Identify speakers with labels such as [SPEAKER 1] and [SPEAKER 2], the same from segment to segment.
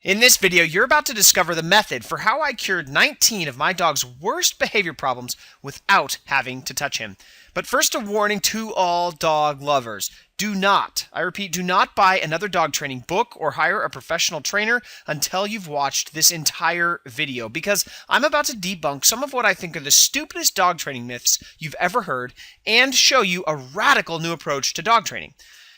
[SPEAKER 1] In this video, you're about to discover the method for how I cured 19 of my dog's worst behavior problems without having to touch him. But first, a warning to all dog lovers. Do not, I repeat, do not buy another dog training book or hire a professional trainer until you've watched this entire video, because I'm about to debunk some of what I think are the stupidest dog training myths you've ever heard and show you a radical new approach to dog training.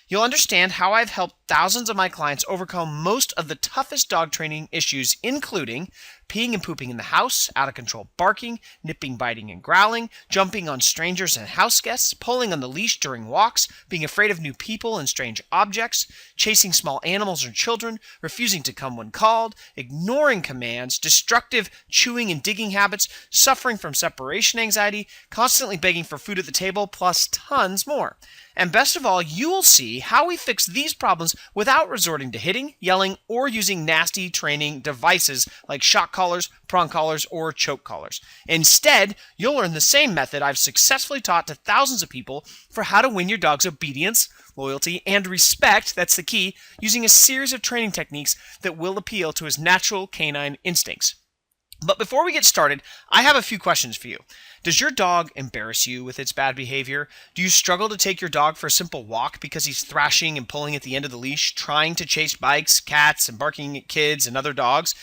[SPEAKER 1] You'll understand how I've helped thousands of my clients overcome most of the toughest dog training issues, including peeing and pooping in the house, out of control barking, nipping, biting, and growling, jumping on strangers and house guests, pulling on the leash during walks, being afraid of new people and strange objects, chasing small animals or children, refusing to come when called, ignoring commands, destructive chewing and digging habits, suffering from separation anxiety, constantly begging for food at the table, plus tons more. And best of all, you will see how we fix these problems without resorting to hitting, yelling, or using nasty training devices like shock collars, prong collars, or choke collars. Instead, you'll learn the same method I've successfully taught to thousands of people for how to win your dog's obedience, loyalty, and respect, that's the key, using a series of training techniques that will appeal to his natural canine instincts. But before we get started, I have a few questions for you. Does your dog embarrass you with its bad behavior? Do you struggle to take your dog for a simple walk because he's thrashing and pulling at the end of the leash, trying to chase bikes, cats, and barking at kids and other dogs?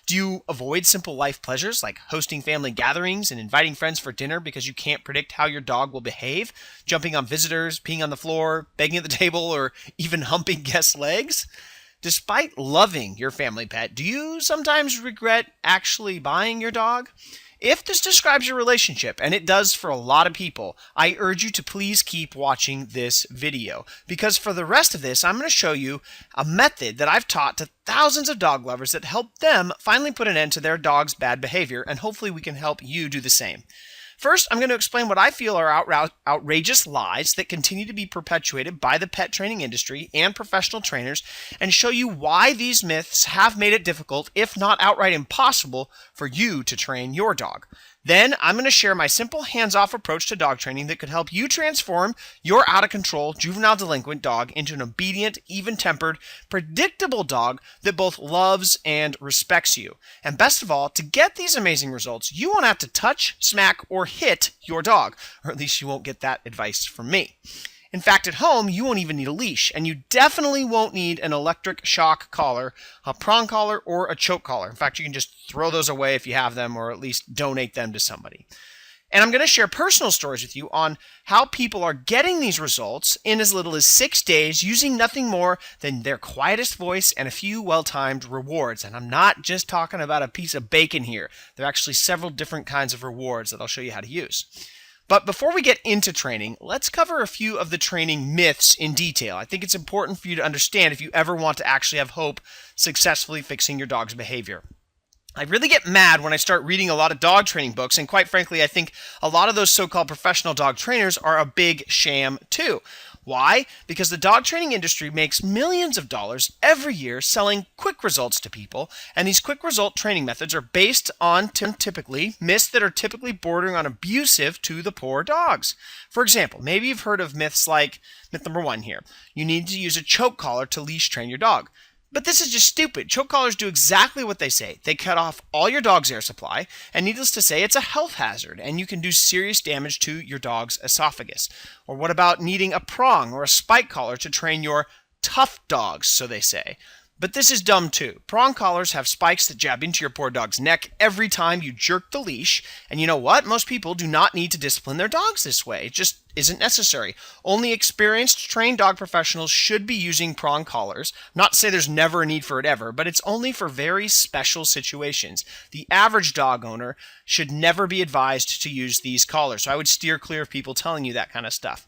[SPEAKER 1] Do you avoid simple life pleasures like hosting family gatherings and inviting friends for dinner because you can't predict how your dog will behave, jumping on visitors, peeing on the floor, begging at the table, or even humping guests' legs? Despite loving your family pet, do you sometimes regret actually buying your dog? If this describes your relationship, and it does for a lot of people, I urge you to please keep watching this video, because for the rest of this, I'm going to show you a method that I've taught to thousands of dog lovers that help them finally put an end to their dog's bad behavior, and hopefully we can help you do the same. First, I'm going to explain what I feel are outrageous lies that continue to be perpetuated by the pet training industry and professional trainers, and show you why these myths have made it difficult, if not outright impossible, for you to train your dog. Then, I'm going to share my simple hands-off approach to dog training that could help you transform your out-of-control juvenile delinquent dog into an obedient, even-tempered, predictable dog that both loves and respects you. And best of all, to get these amazing results, you won't have to touch, smack, or hit your dog, or at least you won't get that advice from me. In fact, at home, you won't even need a leash, and you definitely won't need an electric shock collar, a prong collar, or a choke collar. In fact, you can just throw those away if you have them, or at least donate them to somebody. And I'm going to share personal stories with you on how people are getting these results in as little as 6 days using nothing more than their quietest voice and a few well-timed rewards. And I'm not just talking about a piece of bacon here. There are actually several different kinds of rewards that I'll show you how to use. But before we get into training, let's cover a few of the training myths in detail. I think it's important for you to understand if you ever want to actually have hope successfully fixing your dog's behavior. I really get mad when I start reading a lot of dog training books, and quite frankly, I think a lot of those so-called professional dog trainers are a big sham too. Why? Because the dog training industry makes millions of dollars every year selling quick results to people, and these quick result training methods are based on typically myths that are typically bordering on abusive to the poor dogs. For example, maybe you've heard of myths like myth number 1 here. You need to use a choke collar to leash train your dog. But this is just stupid. Choke collars do exactly what they say. They cut off all your dog's air supply, and needless to say, it's a health hazard, and you can do serious damage to your dog's esophagus. Or what about needing a prong or a spike collar to train your tough dogs, so they say? But this is dumb too. Prong collars have spikes that jab into your poor dog's neck every time you jerk the leash, and you know what? Most people do not need to discipline their dogs this way. It just isn't necessary. Only experienced, trained dog professionals should be using prong collars. Not to say there's never a need for it ever, but it's only for very special situations. The average dog owner should never be advised to use these collars, so I would steer clear of people telling you that kind of stuff.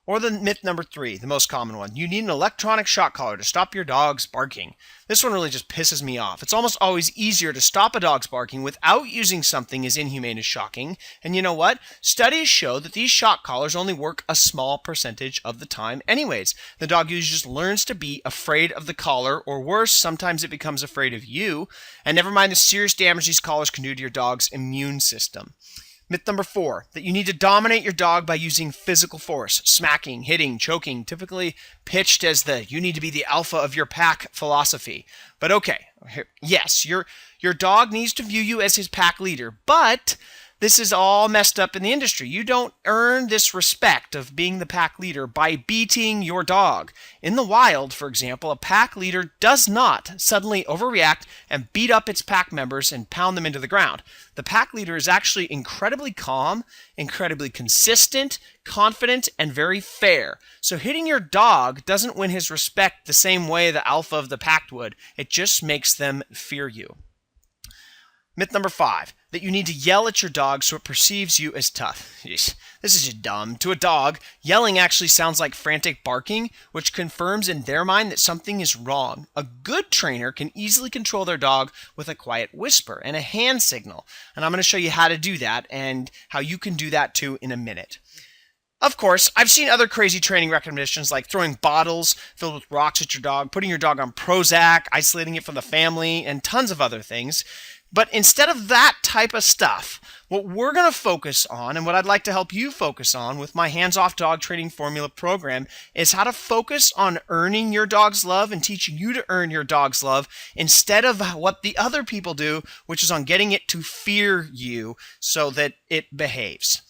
[SPEAKER 1] Or the myth number 3, the most common one. You need an electronic shock collar to stop your dog's barking. This one really just pisses me off. It's almost always easier to stop a dog's barking without using something as inhumane as shocking. And you know what? Studies show that these shock collars only work a small percentage of the time anyways. The dog usually just learns to be afraid of the collar, or worse, sometimes it becomes afraid of you. And never mind the serious damage these collars can do to your dog's immune system. Myth number 4, that you need to dominate your dog by using physical force, smacking, hitting, choking, typically pitched as the you need to be the alpha of your pack philosophy. But okay, yes, your dog needs to view you as his pack leader, but this is all messed up in the industry. You don't earn this respect of being the pack leader by beating your dog. In the wild, for example, a pack leader does not suddenly overreact and beat up its pack members and pound them into the ground. The pack leader is actually incredibly calm, incredibly consistent, confident, and very fair. So hitting your dog doesn't win his respect the same way the alpha of the pack would. It just makes them fear you. Myth number 5, that you need to yell at your dog so it perceives you as tough. This is just dumb. To a dog, yelling actually sounds like frantic barking, which confirms in their mind that something is wrong. A good trainer can easily control their dog with a quiet whisper and a hand signal. And I'm going to show you how to do that and how you can do that too in a minute. Of course, I've seen other crazy training recommendations like throwing bottles filled with rocks at your dog, putting your dog on Prozac, isolating it from the family, and tons of other things. But instead of that type of stuff, what we're going to focus on, and what I'd like to help you focus on with my hands-off dog training formula program, is how to focus on earning your dog's love and teaching you to earn your dog's love instead of what the other people do, which is on getting it to fear you so that it behaves.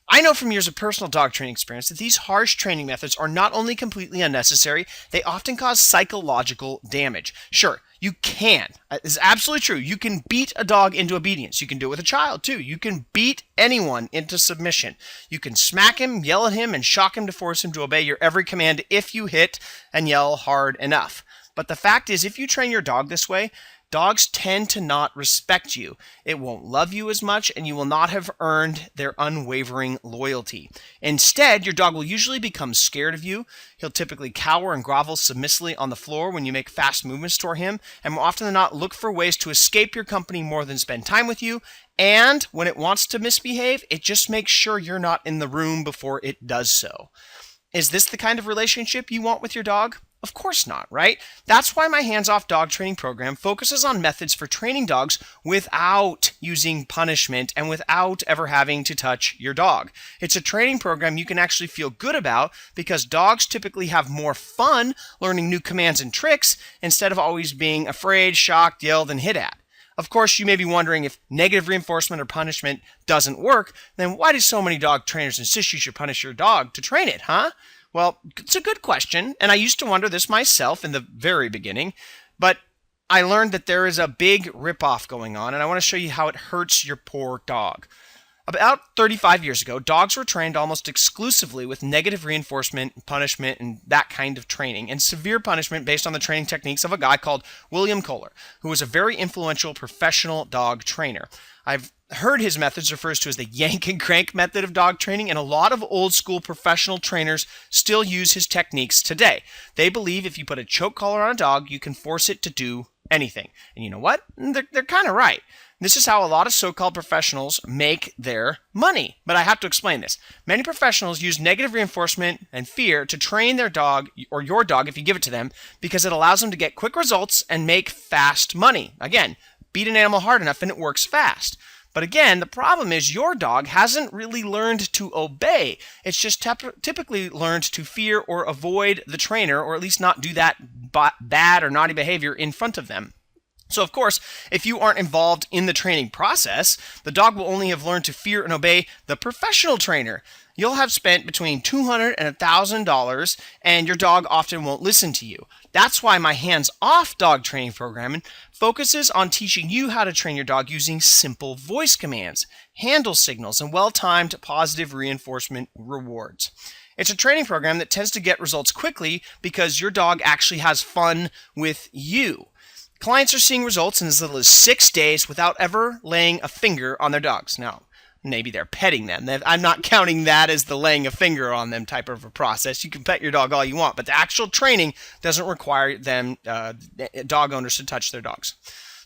[SPEAKER 1] I know from years of personal dog training experience that these harsh training methods are not only completely unnecessary, they often cause psychological damage. Sure, you can. It's absolutely true. You can beat a dog into obedience. You can do it with a child too. You can beat anyone into submission. You can smack him, yell at him, and shock him to force him to obey your every command if you hit and yell hard enough. But the fact is, if you train your dog this way, dogs tend to not respect you. It won't love you as much, and you will not have earned their unwavering loyalty. Instead, your dog will usually become scared of you. He'll typically cower and grovel submissively on the floor when you make fast movements toward him, and more often than not look for ways to escape your company more than spend time with you. And when it wants to misbehave, it just makes sure you're not in the room before it does so. Is this the kind of relationship you want with your dog? Of course not, right? That's why my hands-off dog training program focuses on methods for training dogs without using punishment and without ever having to touch your dog. It's a training program you can actually feel good about because dogs typically have more fun learning new commands and tricks instead of always being afraid, shocked, yelled, and hit at. Of course, you may be wondering if negative reinforcement or punishment doesn't work, then why do so many dog trainers insist you should punish your dog to train it, huh? Well, it's a good question, and I used to wonder this myself in the very beginning, but I learned that there is a big ripoff going on, and I want to show you how it hurts your poor dog. About 35 years ago, dogs were trained almost exclusively with negative reinforcement, punishment, and that kind of training, and severe punishment based on the training techniques of a guy called William Kohler, who was a very influential professional dog trainer. I've heard his methods refers to as the yank and crank method of dog training, and a lot of old school professional trainers still use his techniques today. They believe if you put a choke collar on a dog, you can force it to do anything. And you know what? They're kind of right. This is how a lot of so-called professionals make their money. But I have to explain this. Many professionals use negative reinforcement and fear to train their dog, or your dog if you give it to them, because it allows them to get quick results and make fast money. Again, beat an animal hard enough and it works fast. But again, the problem is your dog hasn't really learned to obey. It's just typically learned to fear or avoid the trainer, or at least not do that bad or naughty behavior in front of them. So of course, if you aren't involved in the training process, the dog will only have learned to fear and obey the professional trainer. You'll have spent between $200 and $1,000, and your dog often won't listen to you. That's why my hands-off dog training program focuses on teaching you how to train your dog using simple voice commands, handle signals, and well-timed positive reinforcement rewards. It's a training program that tends to get results quickly because your dog actually has fun with you. Clients are seeing results in as little as 6 days without ever laying a finger on their dogs. Now, maybe they're petting them. I'm not counting that as the laying a finger on them type of a process. You can pet your dog all you want, but the actual training doesn't require them, dog owners, to touch their dogs.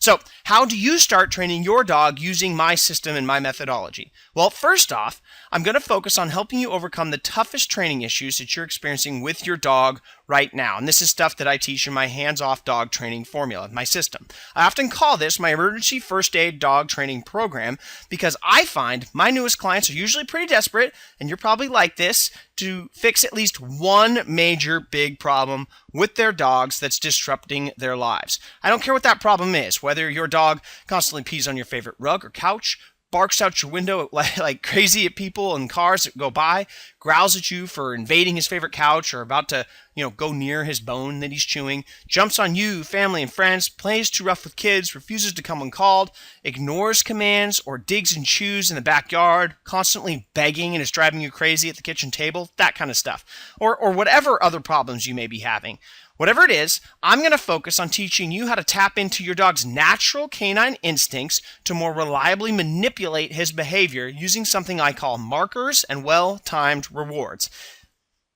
[SPEAKER 1] So, how do you start training your dog using my system and my methodology? Well, first off, I'm going to focus on helping you overcome the toughest training issues that you're experiencing with your dog right now. And this is stuff that I teach in my hands-off dog training formula, my system. I often call this my emergency first aid dog training program because I find my newest clients are usually pretty desperate, and you're probably like this, to fix at least one major big problem with their dogs that's disrupting their lives. I don't care what that problem is, whether your dog constantly pees on your favorite rug or couch, barks out your window like crazy at people and cars that go by, growls at you for invading his favorite couch or about to, go near his bone that he's chewing, jumps on you, family and friends, plays too rough with kids, refuses to come when called, ignores commands, or digs and chews in the backyard, constantly begging and is driving you crazy at the kitchen table, that kind of stuff. Or whatever other problems you may be having. Whatever it is, I'm going to focus on teaching you how to tap into your dog's natural canine instincts to more reliably manipulate his behavior using something I call markers and well-timed rewards.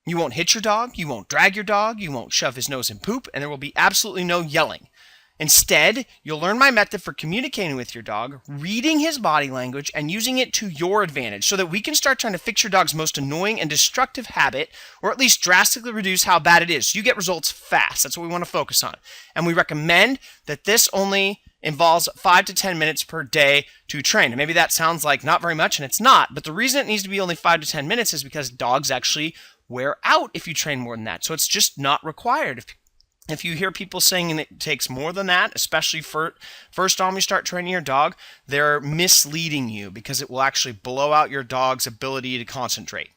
[SPEAKER 1] You won't hit your dog, you won't drag your dog, you won't shove his nose in poop, and there will be absolutely no yelling. Instead, you'll learn my method for communicating with your dog, reading his body language, and using it to your advantage so that we can start trying to fix your dog's most annoying and destructive habit, or at least drastically reduce how bad it is. You get results fast. That's what we want to focus on. And we recommend that this only involves 5 to 10 minutes per day to train. And maybe that sounds like not very much, and it's not. But the reason it needs to be only 5 to 10 minutes is because dogs actually wear out if you train more than that. So it's just not required. If you hear people saying it takes more than that, especially first time you start training your dog, they're misleading you because it will actually blow out your dog's ability to concentrate.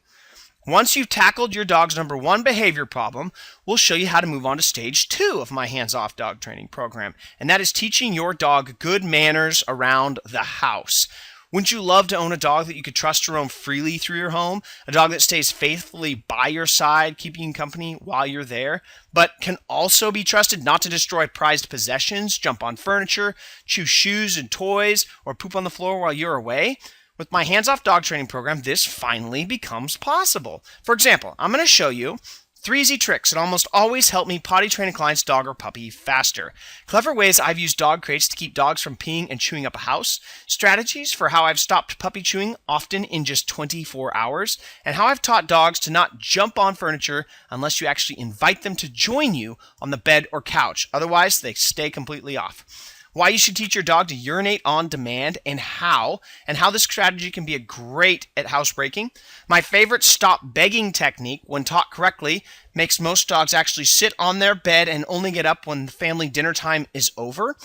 [SPEAKER 1] Once you've tackled your dog's number one behavior problem, we'll show you how to move on to stage 2 of my hands-off dog training program, and that is teaching your dog good manners around the house. Wouldn't you love to own a dog that you could trust to roam freely through your home? A dog that stays faithfully by your side, keeping you company while you're there, but can also be trusted not to destroy prized possessions, jump on furniture, chew shoes and toys, or poop on the floor while you're away? With my hands-off dog training program, this finally becomes possible. For example, I'm going to show you 3 easy tricks that almost always help me potty train a client's dog or puppy faster. Clever ways I've used dog crates to keep dogs from peeing and chewing up a house. Strategies for how I've stopped puppy chewing, often in just 24 hours. And how I've taught dogs to not jump on furniture unless you actually invite them to join you on the bed or couch. Otherwise, they stay completely off. Why you should teach your dog to urinate on demand and how this strategy can be great at housebreaking. My favorite stop begging technique, when taught correctly, makes most dogs actually sit on their bed and only get up when the family dinner time is over.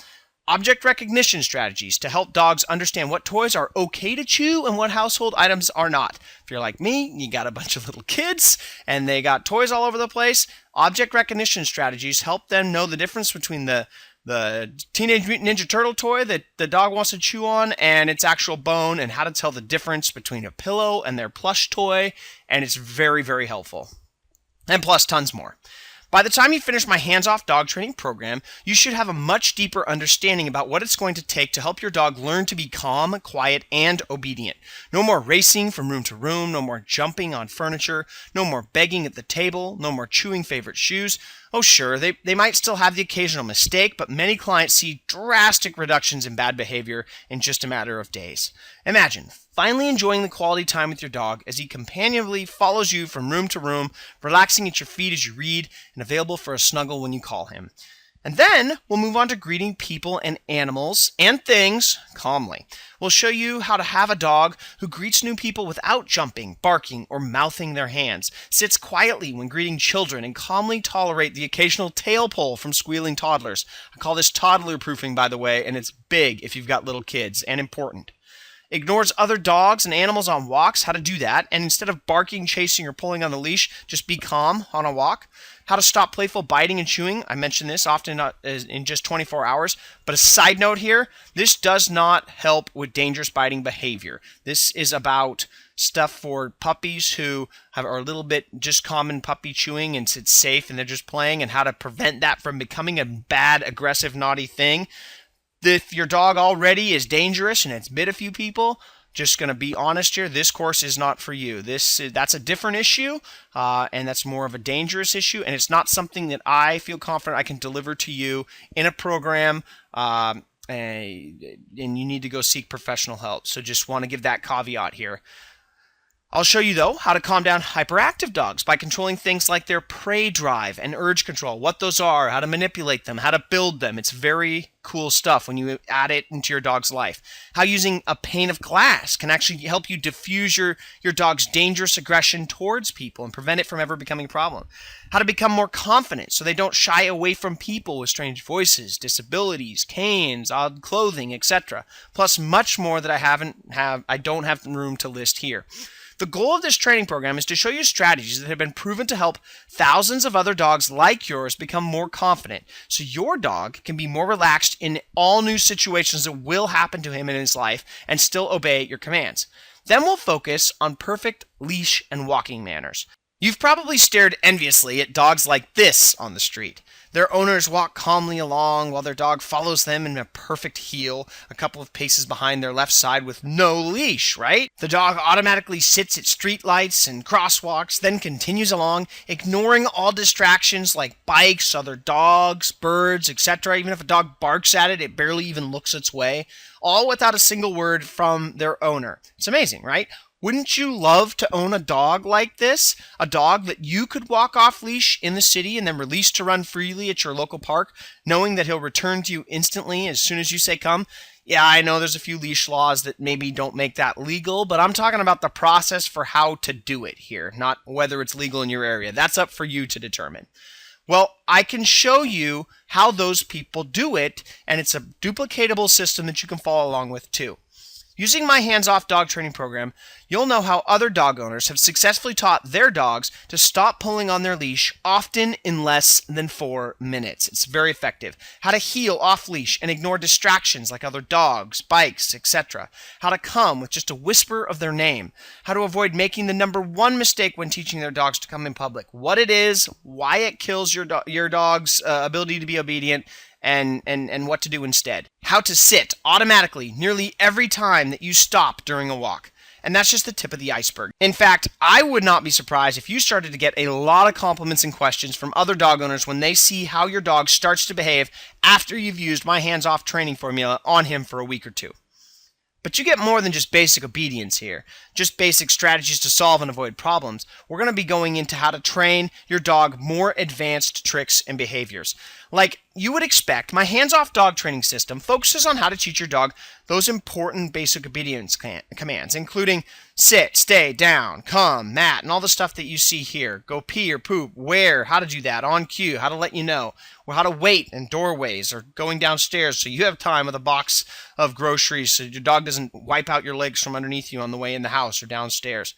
[SPEAKER 1] Object recognition strategies to help dogs understand what toys are okay to chew and what household items are not. If you're like me, you got a bunch of little kids and they got toys all over the place. Object recognition strategies help them know the difference between the Teenage Mutant Ninja Turtle toy that the dog wants to chew on and its actual bone, and how to tell the difference between a pillow and their plush toy, and it's very, very helpful. And plus tons more. By the time you finish my hands-off dog training program, you should have a much deeper understanding about what it's going to take to help your dog learn to be calm, quiet, and obedient. No more racing from room to room, no more jumping on furniture, no more begging at the table, no more chewing favorite shoes. Oh sure, they might still have the occasional mistake, but many clients see drastic reductions in bad behavior in just a matter of days. Imagine finally enjoying the quality time with your dog as he companionably follows you from room to room, relaxing at your feet as you read, and available for a snuggle when you call him. And then we'll move on to greeting people and animals and things calmly. We'll show you how to have a dog who greets new people without jumping, barking, or mouthing their hands, sits quietly when greeting children, and calmly tolerate the occasional tail pull from squealing toddlers. I call this toddler proofing, by the way, and it's big if you've got little kids, and important. Ignores other dogs and animals on walks, how to do that, and instead of barking, chasing, or pulling on the leash, just be calm on a walk. How to stop playful biting and chewing. I mention this often in just 24 hours. But a side note here, this does not help with dangerous biting behavior. This is about stuff for puppies who are a little bit just common puppy chewing and it's safe and they're just playing, and how to prevent that from becoming a bad, aggressive, naughty thing. If your dog already is dangerous and it's bit a few people, just going to be honest here, this course is not for you. That's a different issue, and that's more of a dangerous issue, and it's not something that I feel confident I can deliver to you in a program and you need to go seek professional help. So just want to give that caveat here. I'll show you, though, how to calm down hyperactive dogs by controlling things like their prey drive and urge control, what those are, how to manipulate them, how to build them. It's very cool stuff when you add it into your dog's life. How using a pane of glass can actually help you diffuse your dog's dangerous aggression towards people and prevent it from ever becoming a problem. How to become more confident so they don't shy away from people with strange voices, disabilities, canes, odd clothing, etc. Plus much more that I don't have room to list here. The goal of this training program is to show you strategies that have been proven to help thousands of other dogs like yours become more confident, so your dog can be more relaxed in all new situations that will happen to him in his life and still obey your commands. Then we'll focus on perfect leash and walking manners. You've probably stared enviously at dogs like this on the street. Their owners walk calmly along while their dog follows them in a perfect heel, a couple of paces behind their left side with no leash, right? The dog automatically sits at street lights and crosswalks, then continues along, ignoring all distractions like bikes, other dogs, birds, etc. Even if a dog barks at it, it barely even looks its way, all without a single word from their owner. It's amazing, right? Wouldn't you love to own a dog like this? A dog that you could walk off leash in the city and then release to run freely at your local park, knowing that he'll return to you instantly as soon as you say come? Yeah, I know there's a few leash laws that maybe don't make that legal, but I'm talking about the process for how to do it here, not whether it's legal in your area. That's up for you to determine. Well, I can show you how those people do it, and it's a duplicatable system that you can follow along with too. Using my hands-off dog training program, you'll know how other dog owners have successfully taught their dogs to stop pulling on their leash, often in less than 4 minutes. It's very effective. How to heel off leash and ignore distractions like other dogs, bikes, etc. How to come with just a whisper of their name. How to avoid making the number one mistake when teaching their dogs to come in public. What it is, why it kills your dog's ability to be obedient, and what to do instead. How to sit automatically nearly every time that you stop during a walk. And that's just the tip of the iceberg. In fact, I would not be surprised if you started to get a lot of compliments and questions from other dog owners when they see how your dog starts to behave after you've used my hands-off training formula on him for a week or two. But you get more than just basic obedience here, just basic strategies to solve and avoid problems. We're going to be going into how to train your dog more advanced tricks and behaviors. Like you would expect, my hands-off dog training system focuses on how to teach your dog those important basic obedience commands, including sit, stay, down, come, mat, and all the stuff that you see here. Go pee or poop, where, how to do that, on cue, how to let you know, or how to wait in doorways or going downstairs so you have time with a box of groceries so your dog doesn't wipe out your legs from underneath you on the way in the house or downstairs.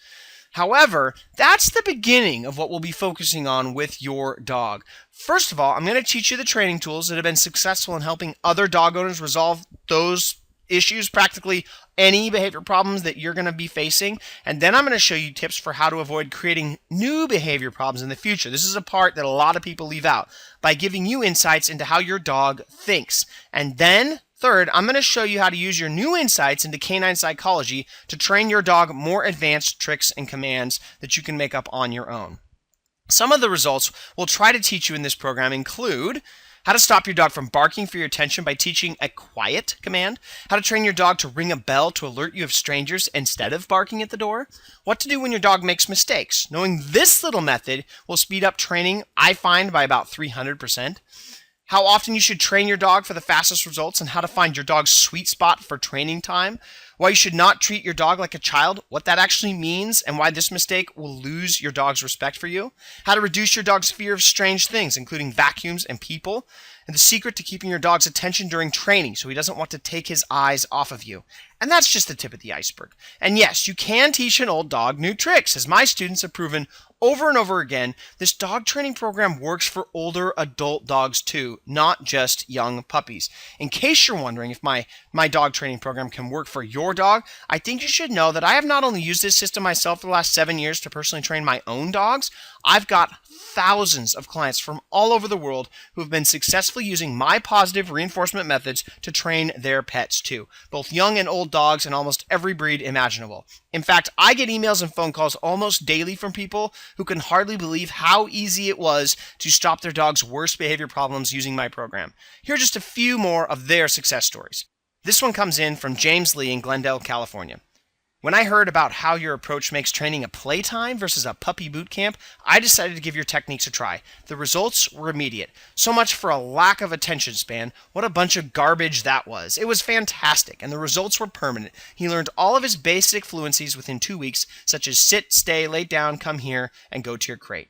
[SPEAKER 1] However, that's the beginning of what we'll be focusing on with your dog. First of all, I'm going to teach you the training tools that have been successful in helping other dog owners resolve those issues, practically any behavior problems that you're going to be facing. And then I'm going to show you tips for how to avoid creating new behavior problems in the future. This is a part that a lot of people leave out by giving you insights into how your dog thinks. And then third, I'm going to show you how to use your new insights into canine psychology to train your dog more advanced tricks and commands that you can make up on your own. Some of the results we'll try to teach you in this program include how to stop your dog from barking for your attention by teaching a quiet command, how to train your dog to ring a bell to alert you of strangers instead of barking at the door, what to do when your dog makes mistakes. Knowing this little method will speed up training, I find, by about 300%. How often you should train your dog for the fastest results, and how to find your dog's sweet spot for training time. Why you should not treat your dog like a child, what that actually means, and why this mistake will lose your dog's respect for you. How to reduce your dog's fear of strange things, including vacuums and people. And the secret to keeping your dog's attention during training so he doesn't want to take his eyes off of you. And that's just the tip of the iceberg. And yes, you can teach an old dog new tricks. As my students have proven over and over again, this dog training program works for older adult dogs too, not just young puppies. In case you're wondering if my dog training program can work for your your dog, I think you should know that I have not only used this system myself for the last 7 years to personally train my own dogs, I've got thousands of clients from all over the world who have been successfully using my positive reinforcement methods to train their pets too, both young and old dogs and almost every breed imaginable. In fact, I get emails and phone calls almost daily from people who can hardly believe how easy it was to stop their dog's worst behavior problems using my program. Here are just a few more of their success stories. This one comes in from James Lee in Glendale, California. When I heard about how your approach makes training a playtime versus a puppy boot camp, I decided to give your techniques a try. The results were immediate. So much for a lack of attention span. What a bunch of garbage that was. It was fantastic, and the results were permanent. He learned all of his basic fluencies within 2 weeks, such as sit, stay, lay down, come here, and go to your crate.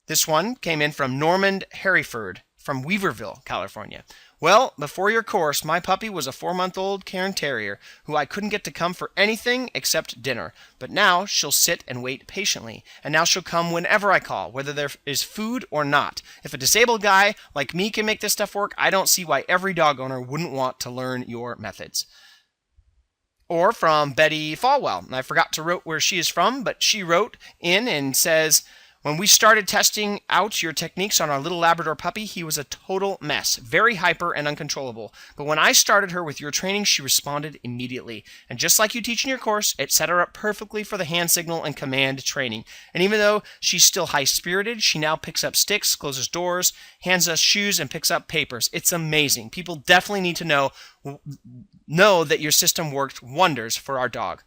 [SPEAKER 1] This one came in from Normand Harryford from Weaverville, California. Well, before your course, my puppy was a 4-month-old Cairn Terrier who I couldn't get to come for anything except dinner. But now she'll sit and wait patiently, and now she'll come whenever I call, whether there is food or not. If a disabled guy like me can make this stuff work, I don't see why every dog owner wouldn't want to learn your methods. Or from Betty Falwell, and I forgot to write where she is from, but she wrote in and says, when we started testing out your techniques on our little Labrador puppy, he was a total mess, very hyper and uncontrollable. But when I started her with your training, she responded immediately. And just like you teach in your course, it set her up perfectly for the hand signal and command training. And even though she's still high-spirited, she now picks up sticks, closes doors, hands us shoes, and picks up papers. It's amazing. People definitely need to know that your system worked wonders for our dog.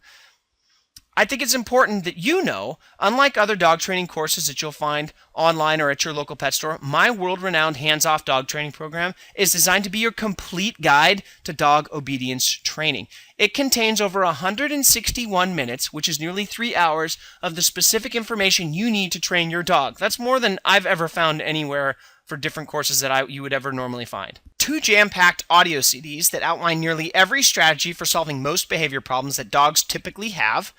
[SPEAKER 1] I think it's important that you know, unlike other dog training courses that you'll find online or at your local pet store, my world-renowned hands-off dog training program is designed to be your complete guide to dog obedience training. It contains over 161 minutes, which is nearly 3 hours, of the specific information you need to train your dog. That's more than I've ever found anywhere for different courses that you would ever normally find. 2 jam-packed audio CDs that outline nearly every strategy for solving most behavior problems that dogs typically have,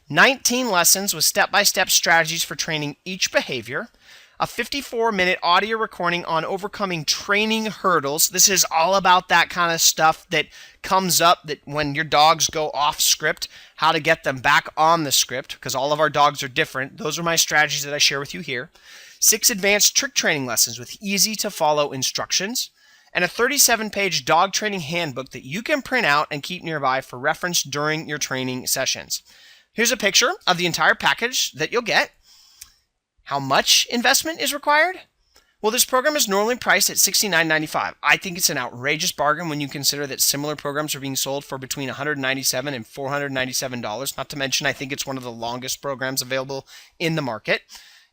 [SPEAKER 1] 19 lessons with step-by-step strategies for training each behavior, a 54-minute audio recording on overcoming training hurdles. This is all about that kind of stuff that comes up that when your dogs go off script, how to get them back on the script, because all of our dogs are different. Those are my strategies that I share with you here. 6 advanced trick training lessons with easy-to-follow instructions, and a 37-page dog training handbook that you can print out and keep nearby for reference during your training sessions. Here's a picture of the entire package that you'll get. How much investment is required? Well, this program is normally priced at $69.95. I think it's an outrageous bargain when you consider that similar programs are being sold for between $197 and $497. Not to mention, I think it's one of the longest programs available in the market.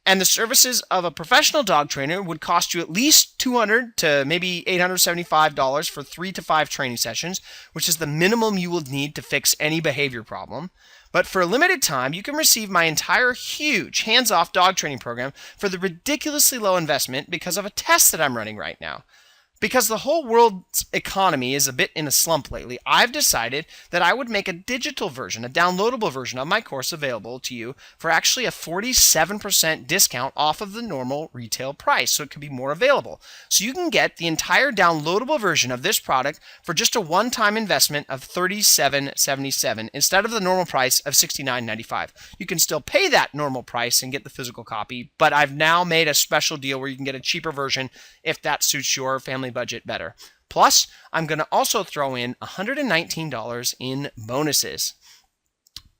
[SPEAKER 1] And the services of a professional dog trainer would cost you at least $200 to maybe $875 for 3 to 5 training sessions, which is the minimum you will need to fix any behavior problem. But for a limited time, you can receive my entire huge hands-off dog training program for the ridiculously low investment because of a test that I'm running right now. Because the whole world's economy is a bit in a slump lately, I've decided that I would make a digital version, a downloadable version of my course available to you for actually a 47% discount off of the normal retail price, so it could be more available. So you can get the entire downloadable version of this product for just a one-time investment of $37.77 instead of the normal price of $69.95. You can still pay that normal price and get the physical copy, but I've now made a special deal where you can get a cheaper version if that suits your family budget better. Plus, I'm going to also throw in $119 in bonuses.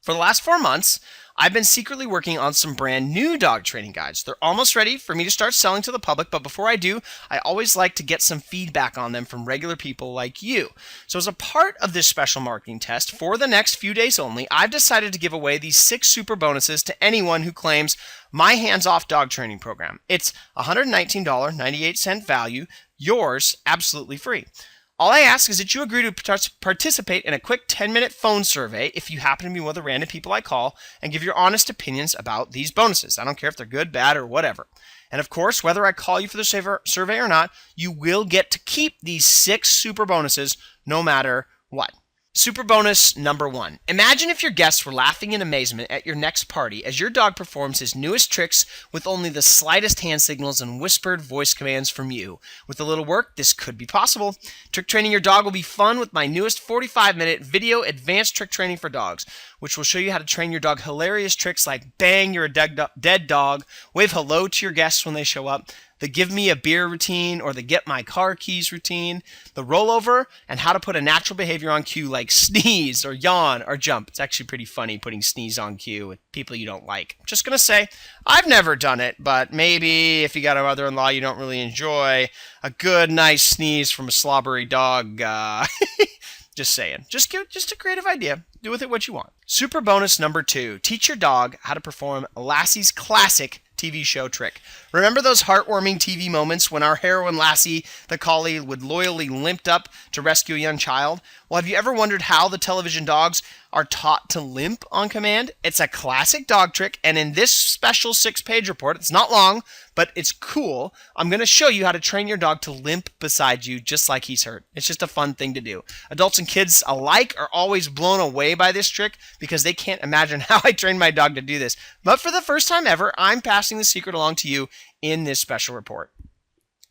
[SPEAKER 1] For the last 4 months, I've been secretly working on some brand new dog training guides. They're almost ready for me to start selling to the public, but before I do, I always like to get some feedback on them from regular people like you. So as a part of this special marketing test, for the next few days only, I've decided to give away these 6 super bonuses to anyone who claims my hands-off dog training program. It's $119.98 value, yours absolutely free. All I ask is that you agree to participate in a quick 10-minute phone survey if you happen to be one of the random people I call and give your honest opinions about these bonuses. I don't care if they're good, bad, or whatever. And of course, whether I call you for the survey or not, you will get to keep these 6 super bonuses no matter what. Super bonus number 1. Imagine if your guests were laughing in amazement at your next party as your dog performs his newest tricks with only the slightest hand signals and whispered voice commands from you. With a little work, this could be possible. Trick training your dog will be fun with my newest 45-minute video advanced trick training for dogs, which will show you how to train your dog hilarious tricks like bang, you're a dead dog, wave hello to your guests when they show up, the give me a beer routine or the get my car keys routine, the rollover, and how to put a natural behavior on cue like sneeze or yawn or jump. It's actually pretty funny putting sneeze on cue with people you don't like. Just going to say, I've never done it, but maybe if you got a mother-in-law you don't really enjoy, a good, nice sneeze from a slobbery dog, just saying. Just a creative idea. Do with it what you want. Super bonus number 2. Teach your dog how to perform Lassie's classic TV show trick. Remember those heartwarming TV moments when our heroine Lassie, the collie, would loyally limp up to rescue a young child? Well, have you ever wondered how the television dogs are taught to limp on command? It's a classic dog trick, and in this special 6-page report, it's not long, but it's cool, I'm going to show you how to train your dog to limp beside you just like he's hurt. It's just a fun thing to do. Adults and kids alike are always blown away by this trick because they can't imagine how I trained my dog to do this. But for the first time ever, I'm passing the secret along to you in this special report.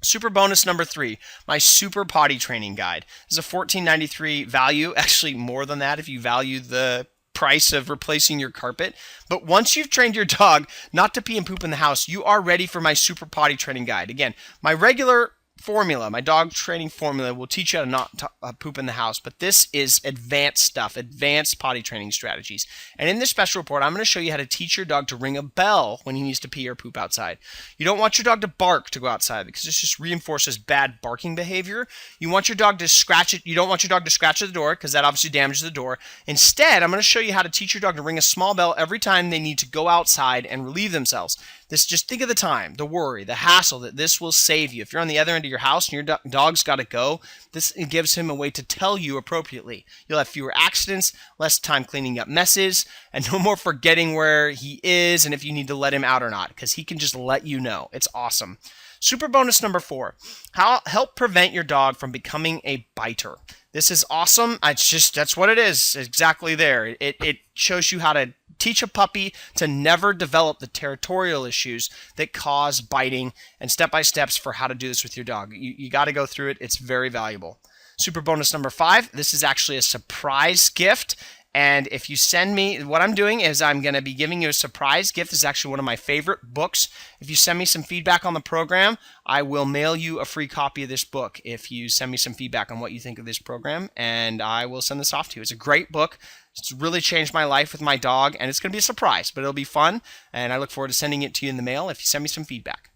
[SPEAKER 1] Super bonus number 3, my super potty training guide. This is a $14.93 value, actually more than that if you value the price of replacing your carpet. But once you've trained your dog not to pee and poop in the house, you are ready for my super potty training guide. Again, my regular formula, my dog training formula will teach you how to not poop in the house, but this is advanced stuff, advanced potty training strategies. And in this special report, I'm going to show you how to teach your dog to ring a bell when he needs to pee or poop outside. You don't want your dog to bark to go outside because this just reinforces bad barking behavior. You want your dog to scratch it. You don't want your dog to scratch at the door because that obviously damages the door. Instead, I'm going to show you how to teach your dog to ring a small bell every time they need to go outside and relieve themselves. Just think of the time, the worry, the hassle that this will save you. If you're on the other end of your house and your dog's got to go, this gives him a way to tell you appropriately. You'll have fewer accidents, less time cleaning up messes, and no more forgetting where he is and if you need to let him out or not, because he can just let you know. It's awesome. Super bonus number 4, help prevent your dog from becoming a biter. This is awesome. That's what it is. Exactly there. It shows you how to teach a puppy to never develop the territorial issues that cause biting and step-by-steps for how to do this with your dog. You got to go through it. It's very valuable. Super bonus number 5, this is actually a surprise gift. And if you send me, what I'm doing is I'm going to be giving you a surprise gift. This is actually one of my favorite books. If you send me some feedback on the program, I will mail you a free copy of this book if you send me some feedback on what you think of this program, and I will send this off to you. It's a great book. It's really changed my life with my dog, and it's going to be a surprise, but it'll be fun, and I look forward to sending it to you in the mail if you send me some feedback.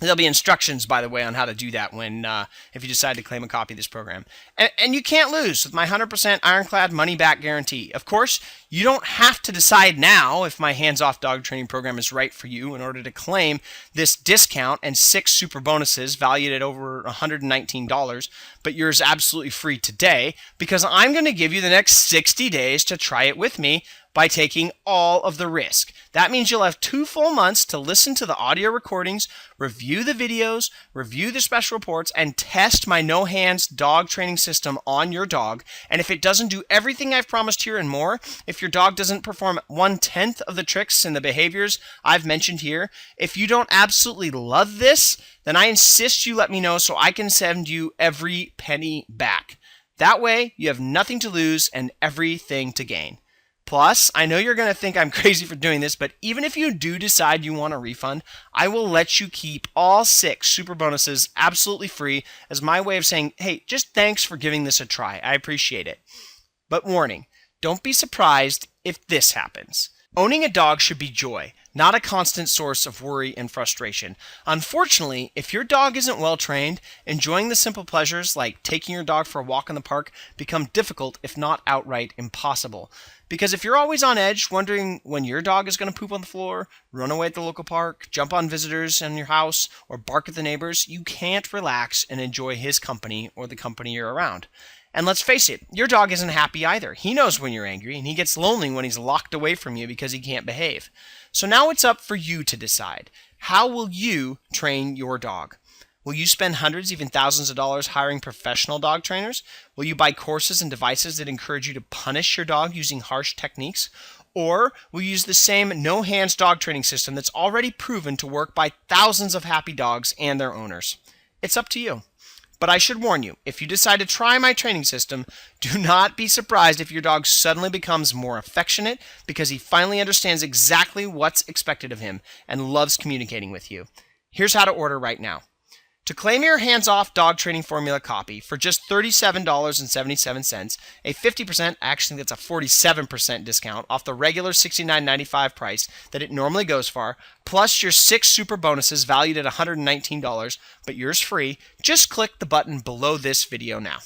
[SPEAKER 1] There'll be instructions, by the way, on how to do that if you decide to claim a copy of this program. And you can't lose with my 100% ironclad money-back guarantee. Of course, you don't have to decide now if my hands-off dog training program is right for you in order to claim this discount and 6 super bonuses valued at over $119, but yours absolutely free today because I'm going to give you the next 60 days to try it with me by taking all of the risk. That means you'll have 2 full months to listen to the audio recordings, review the videos, review the special reports, and test my no-hands dog training system on your dog. And if it doesn't do everything I've promised here and more, if your dog doesn't perform 1/10 of the tricks and the behaviors I've mentioned here, if you don't absolutely love this, then I insist you let me know so I can send you every penny back. That way, you have nothing to lose and everything to gain. Plus, I know you're going to think I'm crazy for doing this, but even if you do decide you want a refund, I will let you keep all 6 super bonuses absolutely free as my way of saying, hey, just thanks for giving this a try. I appreciate it. But warning, don't be surprised if this happens. Owning a dog should be joy, not a constant source of worry and frustration. Unfortunately, if your dog isn't well trained, enjoying the simple pleasures like taking your dog for a walk in the park become difficult, if not outright impossible. Because if you're always on edge, wondering when your dog is going to poop on the floor, run away at the local park, jump on visitors in your house, or bark at the neighbors, you can't relax and enjoy his company or the company you're around. And let's face it, your dog isn't happy either. He knows when you're angry, and he gets lonely when he's locked away from you because he can't behave. So now it's up for you to decide. How will you train your dog? Will you spend hundreds, even thousands of dollars hiring professional dog trainers? Will you buy courses and devices that encourage you to punish your dog using harsh techniques? Or will you use the same no-hands dog training system that's already proven to work by thousands of happy dogs and their owners? It's up to you. But I should warn you, if you decide to try my training system, do not be surprised if your dog suddenly becomes more affectionate because he finally understands exactly what's expected of him and loves communicating with you. Here's how to order right now. To claim your hands-off dog training formula copy for just $37.77, a 50%, actually that's a 47% discount off the regular $69.95 price that it normally goes for, plus your 6 super bonuses valued at $119, but yours free, just click the button below this video now.